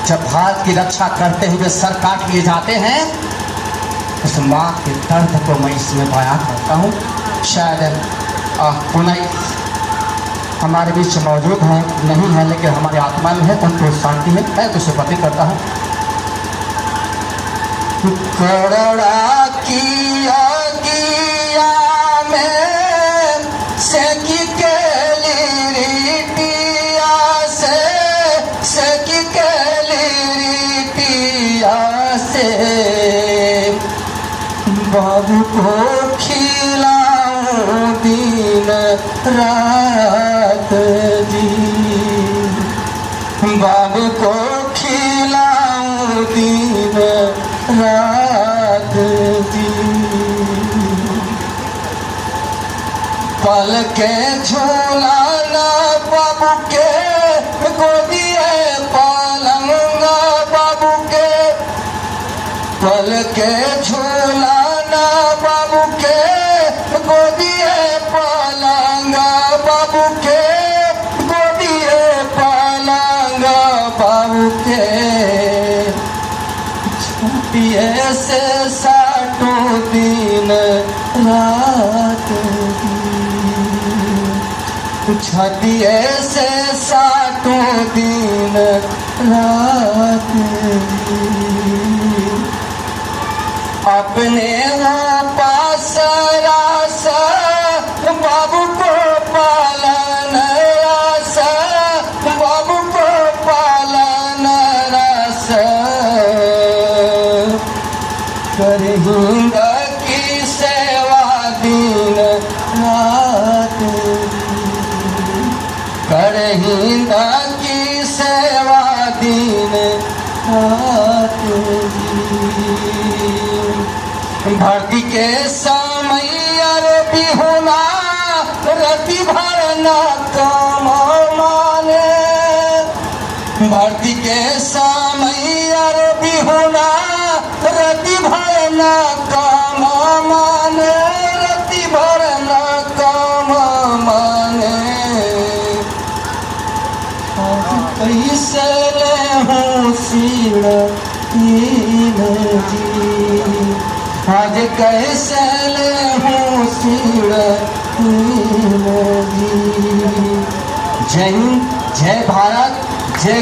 जब भारत की रक्षा करते हुए सर काट लिए जाते हैं, उस माँ के दर्द को मैं इसमें बयां करता हूँ। शायद पुनः हमारे बीच मौजूद हैं नहीं है, लेकिन हमारे आत्मा में है, उनको शांति है। मैं तो सुपति करता हूँ। करोड़ा की आगिया में सेकी के लिरिटिया सेकी के लिरिटिया से बाबू को खिलाऊं दिन रात जी, बाबू को खिलाऊं दिन रात जी। पल के झूलाना बाबू के गोदिए पलंगा बाबू के, पल के झूलाना बाबू के गोदिए पलंगा बाबू के, गोदिए पलंगा बाबू के। ऐसे सातों दिन रात छठी ऐसे सातों दिन रात अपने पास रासा बाबू को पालन रासा, बाबू को पालन रासा करेंगा की सेवा दिन रात, करेंगा की सेवा दिन रात। भर्ती के समय भी होना रति भरना काम माने, भर्ती के समय भी होना रति भरना काम माने, रति भरना काम माने। कैसे ले हूँ सीढ़ जी, आज कैसे ले हूँ सीढ़ जी। जय हिंद, जय भारत, जय